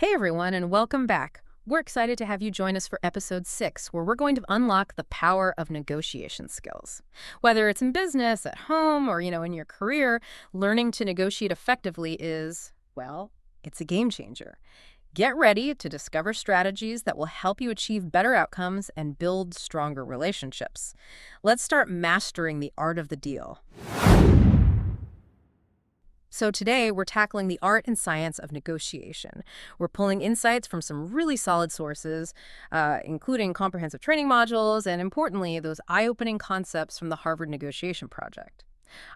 Hey everyone, and welcome back. We're excited to have you join us for episode 6, where we're going to unlock the power of negotiation skills. Whether it's in business, at home, or in your career, learning to negotiate effectively is, well, it's a game changer. Get ready to discover strategies that will help you achieve better outcomes and build stronger relationships. Let's start mastering the art of the deal. So today, we're tackling the art and science of negotiation. We're pulling insights from some really solid sources, including comprehensive training modules, and importantly, those eye-opening concepts from the Harvard Negotiation Project.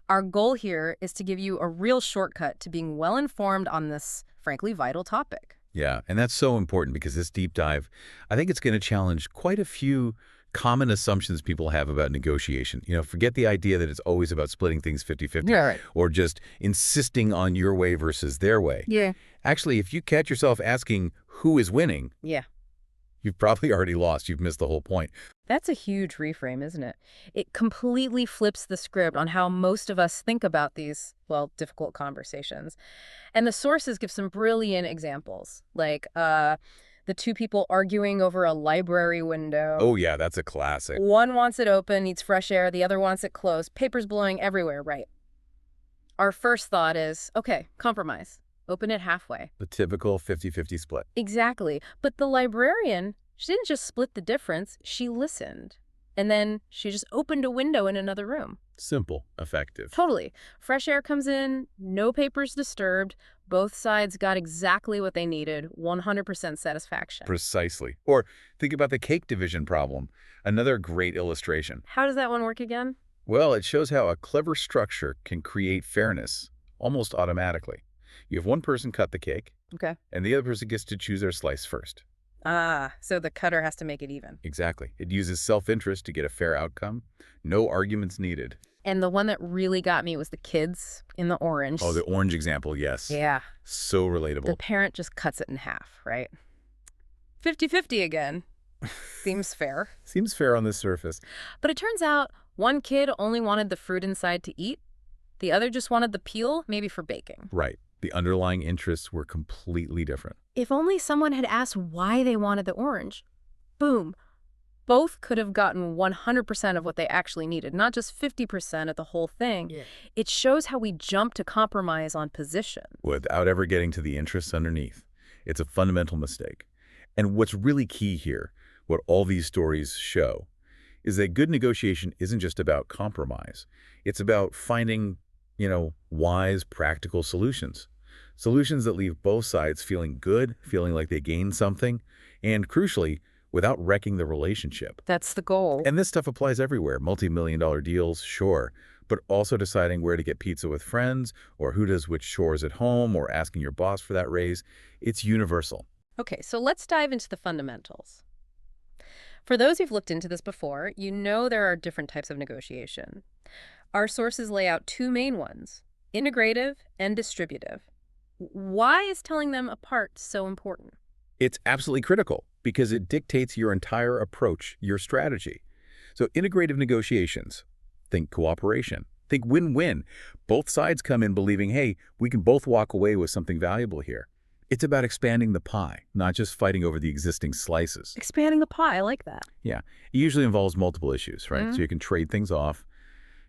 Our goal here is to give you a real shortcut to being well-informed on this, frankly, vital topic. Yeah, and that's so important because this deep dive, I think it's going to challenge quite a few common assumptions people have about negotiation. Forget the idea that it's always about splitting things 50-50 Yeah, right. or just insisting on your way versus their way. Yeah. Actually, if you catch yourself asking who is winning, Yeah. you've probably already lost. You've missed the whole point. That's a huge reframe, isn't it? It completely flips the script on how most of us think about these, well, difficult conversations. And the sources give some brilliant examples, like the two people arguing over a library window. Oh, yeah, that's a classic. One wants it open, needs fresh air. The other wants it closed. Papers blowing everywhere, right? Our first thought is, okay, compromise. Open it halfway. The typical 50-50 split. Exactly. But the librarian, she didn't just split the difference. She listened. And then she just opened a window in another room. Simple, effective. Totally. Fresh air comes in, no papers disturbed. Both sides got exactly what they needed, 100% satisfaction. Precisely. Or think about the cake division problem, another great illustration. How does that one work again? Well, it shows how a clever structure can create fairness almost automatically. You have one person cut the cake, Okay. and the other person gets to choose their slice first. Ah, so the cutter has to make it even. Exactly. It uses self-interest to get a fair outcome. No arguments needed. And the one that really got me was the kids in the orange. Oh, the orange example, yes. Yeah. So relatable. The parent just cuts it in half, right? 50-50 again. Seems fair. Seems fair on the surface. But it turns out one kid only wanted the fruit inside to eat. The other just wanted the peel, maybe for baking. Right. The underlying interests were completely different. If only someone had asked why they wanted the orange. Boom. Both could have gotten 100% of what they actually needed, not just 50% of the whole thing. Yeah. It shows how we jump to compromise on position. Without ever getting to the interests underneath. It's a fundamental mistake. And what's really key here, what all these stories show, is that good negotiation isn't just about compromise. It's about finding, wise, practical solutions. Solutions that leave both sides feeling good, feeling like they gained something, and crucially, without wrecking the relationship. That's the goal. And this stuff applies everywhere. Multi-million-dollar deals, sure, but also deciding where to get pizza with friends, or who does which chores at home, or asking your boss for that raise. It's universal. Okay, so let's dive into the fundamentals. For those who've looked into this before, you know there are different types of negotiation. Our sources lay out two main ones, integrative and distributive. Why is telling them apart so important? It's absolutely critical because it dictates your entire approach, your strategy. So integrative negotiations, think cooperation, think win-win. Both sides come in believing, hey, we can both walk away with something valuable here. It's about expanding the pie, not just fighting over the existing slices. Expanding the pie, I like that. Yeah, it usually involves multiple issues, right? So you can trade things off,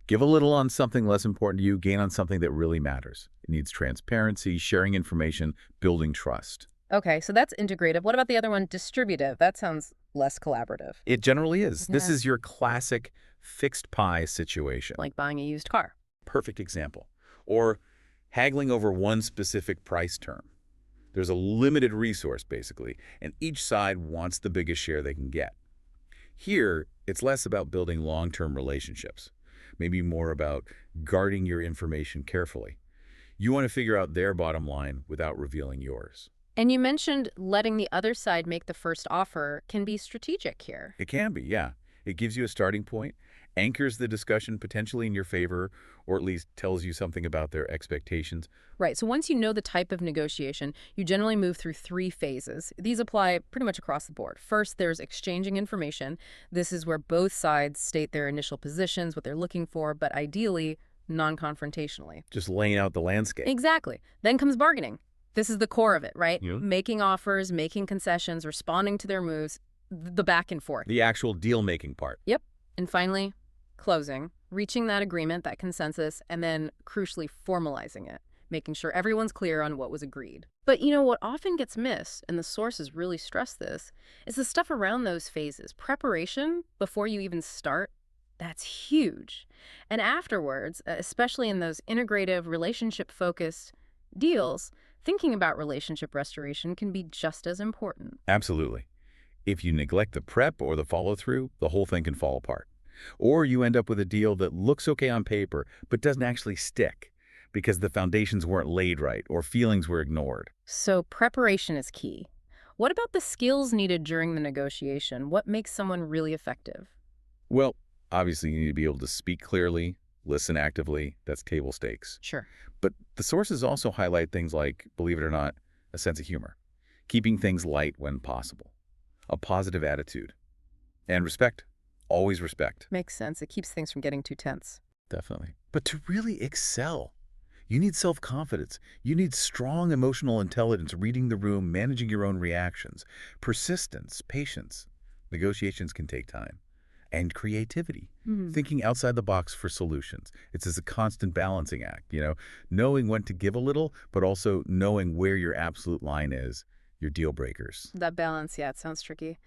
give a little on something less important to you, gain on something that really matters. It needs transparency, sharing information, building trust. Okay, so that's integrative. What about the other one, distributive? That sounds less collaborative. It generally is. Yeah. This is your classic fixed pie situation. Like buying a used car. Perfect example. Or haggling over one specific price term. There's a limited resource, basically, and each side wants the biggest share they can get. Here, it's less about building long-term relationships, maybe more about guarding your information carefully. You want to figure out their bottom line without revealing yours. And you mentioned letting the other side make the first offer can be strategic here. It can be, yeah. It gives you a starting point, anchors the discussion potentially in your favor, or at least tells you something about their expectations. Right, so once you know the type of negotiation, you generally move through 3 phases. These apply pretty much across the board. First, there's exchanging information. This is where both sides state their initial positions, what they're looking for, but ideally non-confrontationally. Just laying out the landscape. Exactly. Then comes bargaining. This is the core of it, right? Yeah. Making offers, making concessions, responding to their moves, the back and forth. The actual deal-making part. Yep. And finally, closing, reaching that agreement, that consensus, and then crucially formalizing it, making sure everyone's clear on what was agreed. But what often gets missed, and the sources really stress this, is the stuff around those phases. Preparation before you even start, that's huge. And afterwards, especially in those integrative, relationship-focused deals, thinking about relationship restoration can be just as important. Absolutely. If you neglect the prep or the follow-through, the whole thing can fall apart. Or you end up with a deal that looks okay on paper, but doesn't actually stick because the foundations weren't laid right or feelings were ignored. So preparation is key. What about the skills needed during the negotiation? What makes someone really effective? Well, obviously you need to be able to speak clearly, listen actively. That's table stakes. Sure. But the sources also highlight things like, believe it or not, a sense of humor, keeping things light when possible, a positive attitude, and respect. Always respect. Makes sense. It keeps things from getting too tense. Definitely. But to really excel, you need self-confidence. You need strong emotional intelligence, reading the room, managing your own reactions, persistence, patience. Negotiations can take time. And creativity, thinking outside the box for solutions. It's as a constant balancing act, knowing when to give a little, but also knowing where your absolute line is, your deal breakers. That balance, yeah, it sounds tricky.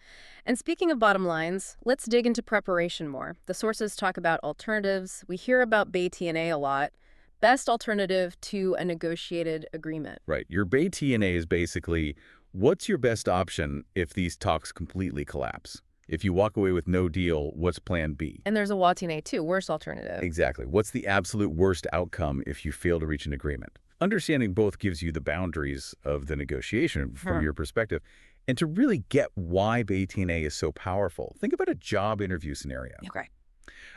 And speaking of bottom lines, let's dig into preparation more. The sources talk about alternatives. We hear about BATNA a lot. Best alternative to a negotiated agreement. Right. Your BATNA is basically, what's your best option if these talks completely collapse? If you walk away with no deal, what's plan B? And there's a WATNA too, worst alternative. Exactly. What's the absolute worst outcome if you fail to reach an agreement? Understanding both gives you the boundaries of the negotiation from your perspective. And to really get why BATNA is so powerful, think about a job interview scenario. Okay.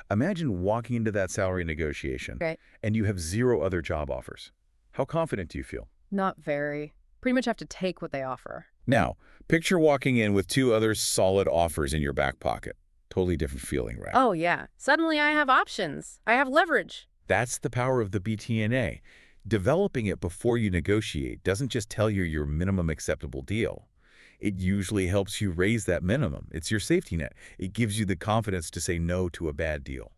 Imagine walking into that salary negotiation and you have 0 other job offers. How confident do you feel? Not very. Pretty much have to take what they offer. Now, picture walking in with 2 other solid offers in your back pocket. Totally different feeling, right? Oh, yeah. Suddenly I have options. I have leverage. That's the power of the BATNA. Developing it before you negotiate doesn't just tell you your minimum acceptable deal. It usually helps you raise that minimum. It's your safety net. It gives you the confidence to say no to a bad deal.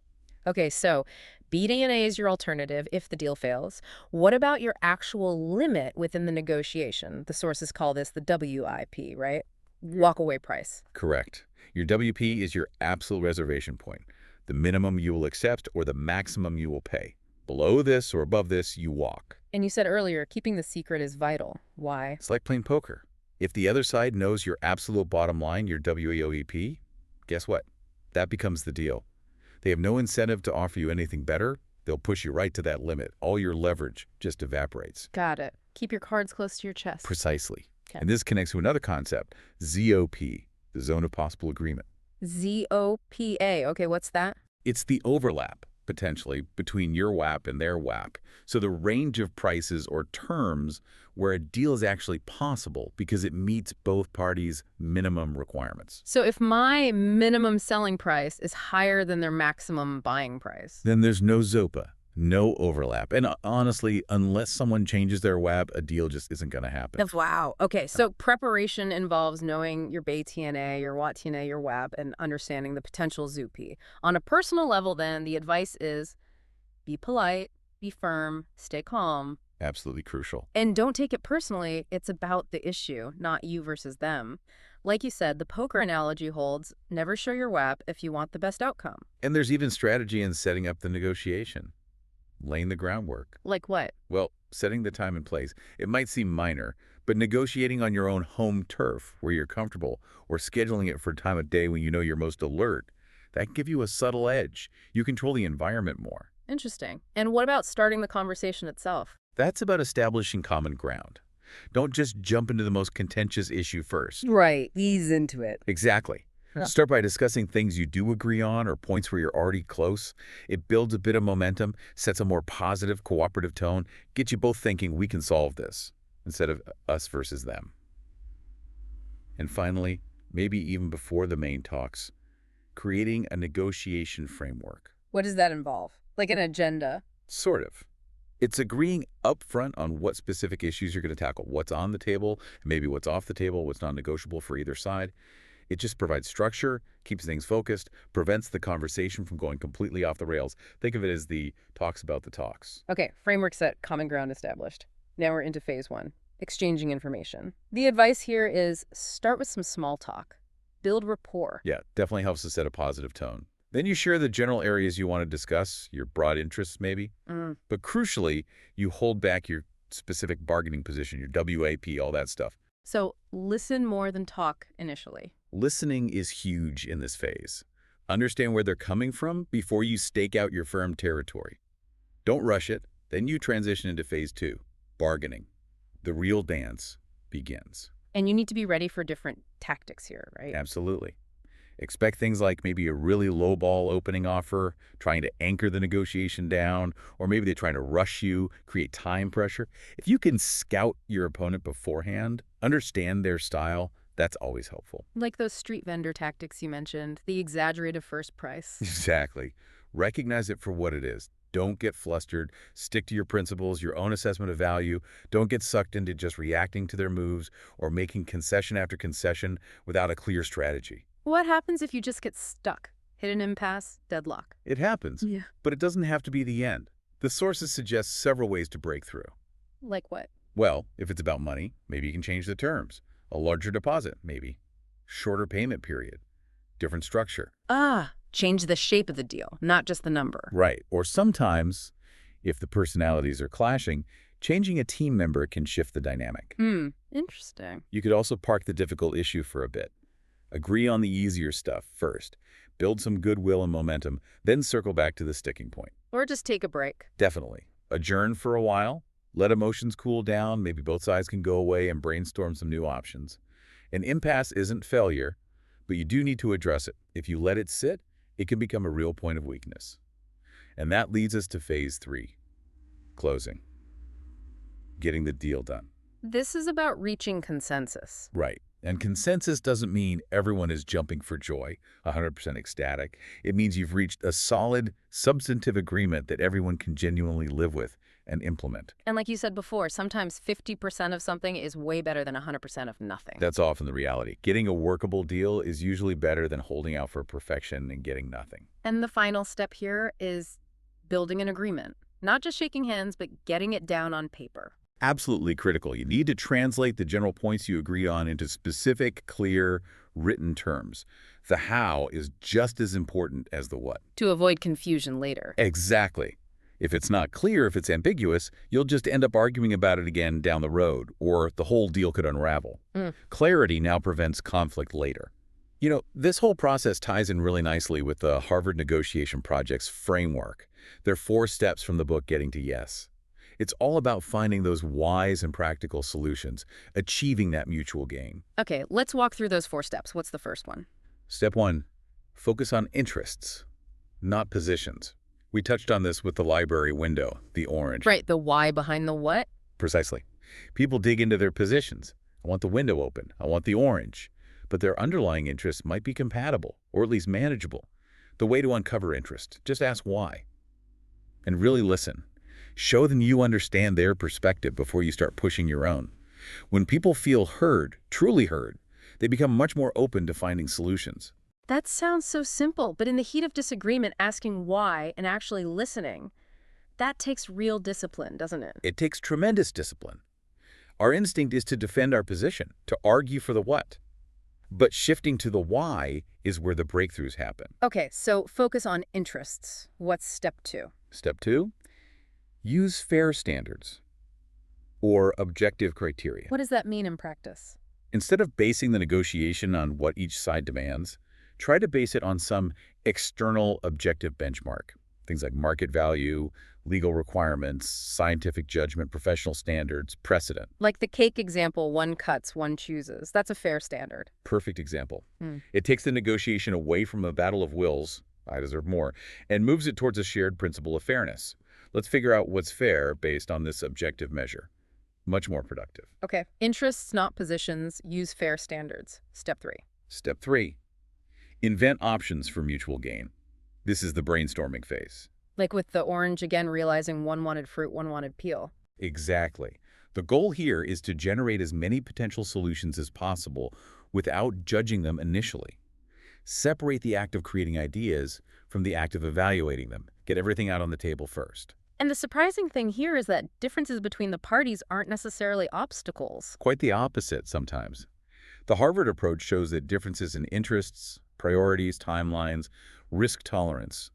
Okay, so BATNA is your alternative if the deal fails. What about your actual limit within the negotiation? The sources call this the WIP, right? Walkaway price. Correct. Your WP is your absolute reservation point, the minimum you will accept or the maximum you will pay. Below this or above this, you walk. And you said earlier, keeping the secret is vital. Why? It's like playing poker. If the other side knows your absolute bottom line, your WAOEP, guess what? That becomes the deal. They have no incentive to offer you anything better. They'll push you right to that limit. All your leverage just evaporates. Got it. Keep your cards close to your chest. Precisely. Okay. And this connects to another concept, ZOP, the zone of possible agreement. ZOPA. Okay, what's that? It's the overlap, potentially, between your WAP and their WAP. So the range of prices or terms where a deal is actually possible because it meets both parties' minimum requirements. So if my minimum selling price is higher than their maximum buying price. Then there's no ZOPA, no overlap. And honestly, unless someone changes their WAP, a deal just isn't going to happen. Wow. Okay, so preparation involves knowing your BATNA, your WATNA, your WAP, and understanding the potential ZOP. On a personal level, then, the advice is be polite, be firm, stay calm. Absolutely crucial. And don't take it personally. It's about the issue, not you versus them. Like you said, the poker analogy holds, never show your WAP if you want the best outcome. And there's even strategy in setting up the negotiation, laying the groundwork. Like what? Well, setting the time and place. It might seem minor, but negotiating on your own home turf where you're comfortable or scheduling it for a time of day when you know you're most alert, that can give you a subtle edge. You control the environment more. Interesting. And what about starting the conversation itself? That's about establishing common ground. Don't just jump into the most contentious issue first. Right. Ease into it. Exactly. Yeah. Start by discussing things you do agree on or points where you're already close. It builds a bit of momentum, sets a more positive, cooperative tone, gets you both thinking we can solve this instead of us versus them. And finally, maybe even before the main talks, creating a negotiation framework. What does that involve? Like an agenda? Sort of. It's agreeing upfront on what specific issues you're going to tackle, what's on the table, maybe what's off the table, what's non-negotiable for either side. It just provides structure, keeps things focused, prevents the conversation from going completely off the rails. Think of it as the talks about the talks. Okay, framework set, common ground established. Now we're into phase one, exchanging information. The advice here is start with some small talk. Build rapport. Yeah, definitely helps to set a positive tone. Then you share the general areas you want to discuss, your broad interests maybe. But crucially, you hold back your specific bargaining position, your WAP, all that stuff. So listen more than talk initially. Listening is huge in this phase. Understand where they're coming from before you stake out your firm territory. Don't rush it. Then you transition into phase two, bargaining. The real dance begins. And you need to be ready for different tactics here, right? Absolutely. Expect things like maybe a really low-ball opening offer, trying to anchor the negotiation down, or maybe they're trying to rush you, create time pressure. If you can scout your opponent beforehand, understand their style, that's always helpful. Like those street vendor tactics you mentioned, the exaggerated first price. Exactly. Recognize it for what it is. Don't get flustered. Stick to your principles, your own assessment of value. Don't get sucked into just reacting to their moves or making concession after concession without a clear strategy. What happens if you just get stuck? Hit an impasse, deadlock. It happens, Yeah. but it doesn't have to be the end. The sources suggest several ways to break through. Like what? Well, if it's about money, maybe you can change the terms. A larger deposit, maybe. Shorter payment period. Different structure. Change the shape of the deal, not just the number. Right. Or sometimes, if the personalities are clashing, changing a team member can shift the dynamic. Interesting. You could also park the difficult issue for a bit. Agree on the easier stuff first. Build some goodwill and momentum, then circle back to the sticking point. Or just take a break. Definitely. Adjourn for a while. Let emotions cool down. Maybe both sides can go away and brainstorm some new options. An impasse isn't failure, but you do need to address it. If you let it sit, it can become a real point of weakness. And that leads us to phase three, closing. Getting the deal done. This is about reaching consensus. Right. And consensus doesn't mean everyone is jumping for joy, 100% ecstatic. It means you've reached a solid, substantive agreement that everyone can genuinely live with and implement. And like you said before, sometimes 50% of something is way better than 100% of nothing. That's often the reality. Getting a workable deal is usually better than holding out for perfection and getting nothing. And the final step here is building an agreement. Not just shaking hands, but getting it down on paper. Absolutely critical. You need to translate the general points you agree on into specific, clear, written terms. The how is just as important as the what. To avoid confusion later. Exactly. If it's not clear, if it's ambiguous, you'll just end up arguing about it again down the road, or the whole deal could unravel. Clarity now prevents conflict later. You know, this whole process ties in really nicely with the Harvard Negotiation Project's framework. There are 4 steps from the book Getting to Yes. It's all about finding those wise and practical solutions, achieving that mutual gain. Okay, let's walk through those 4 steps. What's the first one? Step 1, focus on interests, not positions. We touched on this with the library window, the orange. Right, the why behind the what? Precisely. People dig into their positions. I want the window open. I want the orange. But their underlying interests might be compatible, or at least manageable. The way to uncover interest, just ask why. And really listen. Show them you understand their perspective before you start pushing your own. When people feel heard, truly heard, they become much more open to finding solutions. That sounds so simple, but in the heat of disagreement, asking why and actually listening, that takes real discipline, doesn't it? It takes tremendous discipline. Our instinct is to defend our position, to argue for the what. But shifting to the why is where the breakthroughs happen. Okay, so focus on interests. What's step 2? Step 2, use fair standards or objective criteria. What does that mean in practice? Instead of basing the negotiation on what each side demands, try to base it on some external objective benchmark. Things like market value, legal requirements, scientific judgment, professional standards, precedent. Like the cake example, one cuts, one chooses. That's a fair standard. Perfect example. It takes the negotiation away from a battle of wills, I deserve more, and moves it towards a shared principle of fairness. Let's figure out what's fair based on this objective measure. Much more productive. Okay, interests, not positions. Use fair standards. Step 3. Step 3, invent options for mutual gain. This is the brainstorming phase. Like with the orange again realizing one wanted fruit, one wanted peel. Exactly. The goal here is to generate as many potential solutions as possible without judging them initially. Separate the act of creating ideas from the act of evaluating them. Get everything out on the table first. And the surprising thing here is that differences between the parties aren't necessarily obstacles. Quite the opposite sometimes. The Harvard approach shows that differences in interests, priorities, timelines, risk tolerance,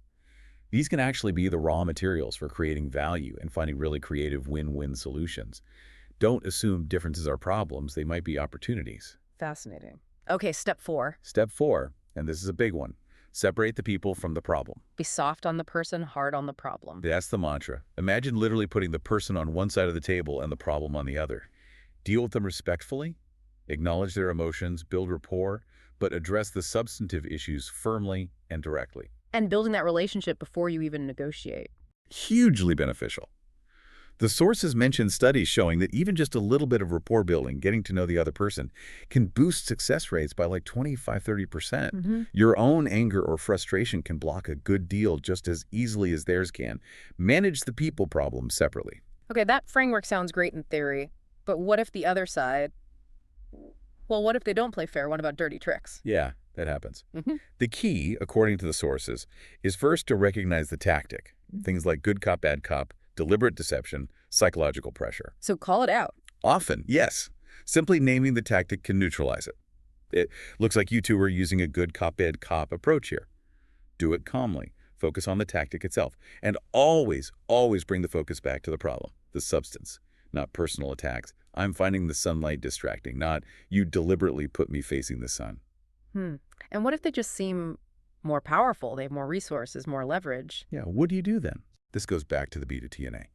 these can actually be the raw materials for creating value and finding really creative win-win solutions. Don't assume differences are problems, they might be opportunities. Fascinating. Okay, step 4. Step 4, and this is a big one, separate the people from the problem. Be soft on the person, hard on the problem. That's the mantra. Imagine literally putting the person on one side of the table and the problem on the other. Deal with them respectfully, acknowledge their emotions, build rapport, but address the substantive issues firmly and directly. And building that relationship before you even negotiate. Hugely beneficial. The sources mention studies showing that even just a little bit of rapport building, getting to know the other person, can boost success rates by like 25–30%. Your own anger or frustration can block a good deal just as easily as theirs can. Manage the people problem separately. Okay, that framework sounds great in theory, but what if the other side, well, what if they don't play fair? What about dirty tricks? Yeah, that happens. The key, according to the sources, is first to recognize the tactic. Things like good cop, bad cop, deliberate deception, psychological pressure. So call it out. Often, yes. Simply naming the tactic can neutralize it. It looks like you two are using a good cop, bad cop approach here. Do it calmly. Focus on the tactic itself. And always, always bring the focus back to the problem, the substance, not personal attacks. I'm finding the sunlight distracting, not you deliberately put me facing the sun. And what if they just seem more powerful? They have more resources, more leverage. Yeah, what do you do then? This goes back to the BATNA.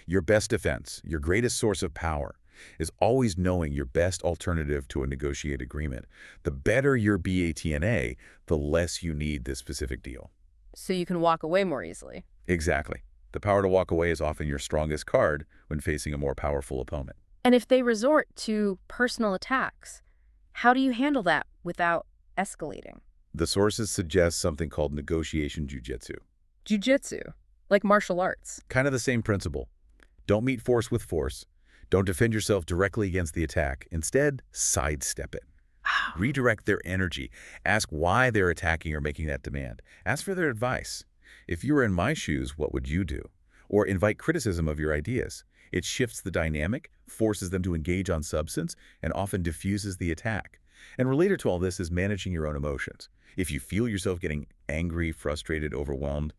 Your best defense, your greatest source of power, is always knowing your best alternative to a negotiated agreement. The better your BATNA, the less you need this specific deal. So you can walk away more easily. Exactly. The power to walk away is often your strongest card when facing a more powerful opponent. And if they resort to personal attacks, how do you handle that without escalating? The sources suggest something called negotiation jujitsu. Jiu-jitsu, like martial arts. Kind of the same principle. Don't meet force with force. Don't defend yourself directly against the attack. Instead, sidestep it. Redirect their energy. Ask why they're attacking or making that demand. Ask for their advice. If you were in my shoes, what would you do? Or invite criticism of your ideas. It shifts the dynamic, forces them to engage on substance, and often diffuses the attack. And related to all this is managing your own emotions. If you feel yourself getting angry, frustrated, overwhelmed,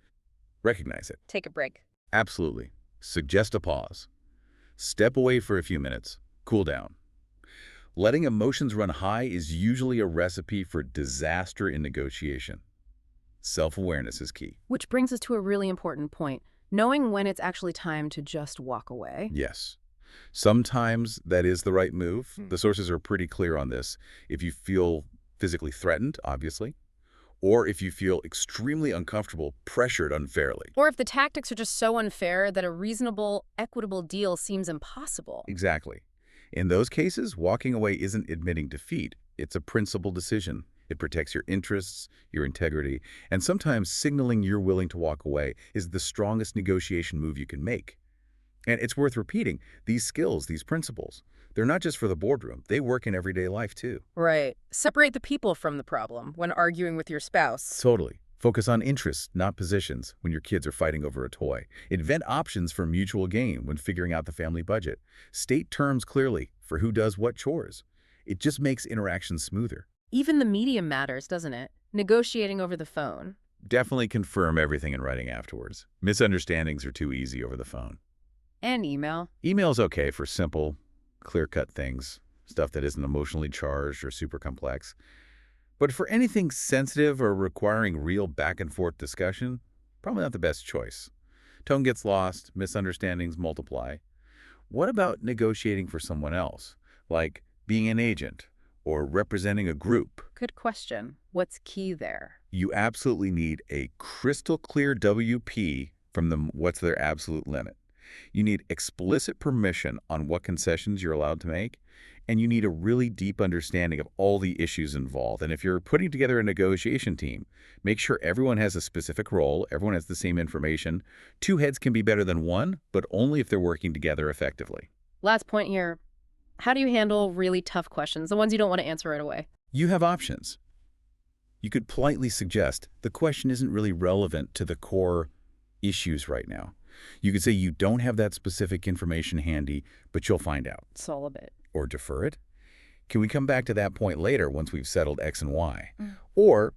recognize it. Take a break. Absolutely. Suggest a pause. Step away for a few minutes. Cool down. Letting emotions run high is usually a recipe for disaster in negotiation. Self-awareness is key. Which brings us to a really important point. Knowing when it's actually time to just walk away. Yes. Sometimes that is the right move. The sources are pretty clear on this. If you feel physically threatened, obviously, or if you feel extremely uncomfortable, pressured unfairly. Or if the tactics are just so unfair that a reasonable, equitable deal seems impossible. Exactly. In those cases, walking away isn't admitting defeat. It's a principled decision. It protects your interests, your integrity, and sometimes signaling you're willing to walk away is the strongest negotiation move you can make. And it's worth repeating, these skills, these principles, they're not just for the boardroom. They work in everyday life too. Right. Separate the people from the problem when arguing with your spouse. Totally. Focus on interests, not positions, when your kids are fighting over a toy. Invent options for mutual gain when figuring out the family budget. State terms clearly for who does what chores. It just makes interactions smoother. Even the medium matters, doesn't it? Negotiating over the phone. Definitely confirm everything in writing afterwards. Misunderstandings are too easy over the phone. And email. Email's okay for simple, clear-cut things, stuff that isn't emotionally charged or super complex. But for anything sensitive or requiring real back-and-forth discussion, probably not the best choice. Tone gets lost, misunderstandings multiply. What about negotiating for someone else, like being an agent or representing a group? Good question. What's key there? You absolutely need a crystal clear WP from them. What's their absolute limit? You need explicit permission on what concessions you're allowed to make. And you need a really deep understanding of all the issues involved. And if you're putting together a negotiation team, make sure everyone has a specific role, everyone has the same information. Two heads can be better than one, but only if they're working together effectively. Last point here. How do you handle really tough questions, the ones you don't want to answer right away? You have options. You could politely suggest the question isn't really relevant to the core issues right now. You could say you don't have that specific information handy, but you'll find out. Solve a bit. Or defer it. Can we come back to that point later once we've settled X and Y? Or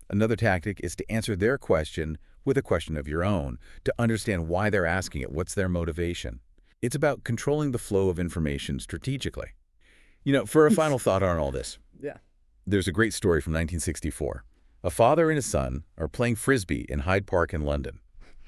another tactic is to answer their question with a question of your own, to understand why they're asking it, what's their motivation. It's about controlling the flow of information strategically. For a final thought on all this. Yeah. There's a great story from 1964. A father and his son are playing Frisbee in Hyde Park in London,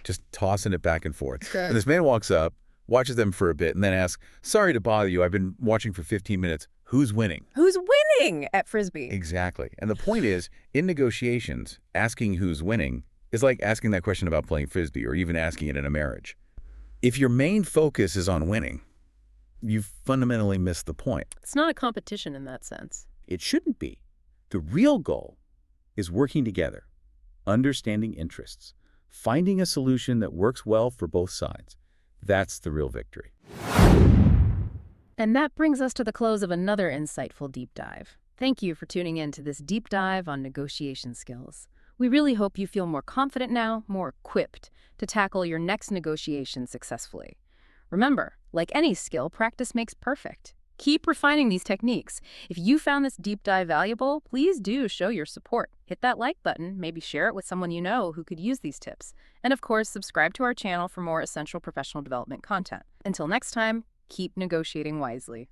just tossing it back and forth. Okay. And this man walks up, watches them for a bit, and then asks, "Sorry to bother you, I've been watching for 15 minutes. Who's winning?" Who's winning at Frisbee? Exactly. And the point is, in negotiations, asking who's winning is like asking that question about playing Frisbee or even asking it in a marriage. If your main focus is on winning, you've fundamentally missed the point. It's not a competition in that sense. It shouldn't be. The real goal is working together, understanding interests, finding a solution that works well for both sides. That's the real victory. And that brings us to the close of another insightful deep dive. Thank you for tuning in to this deep dive on negotiation skills. We really hope you feel more confident now, more equipped to tackle your next negotiation successfully. Remember, like any skill, practice makes perfect. Keep refining these techniques. If you found this deep dive valuable, please do show your support. Hit that like button, maybe share it with someone you know who could use these tips. And of course, subscribe to our channel for more essential professional development content. Until next time, keep negotiating wisely.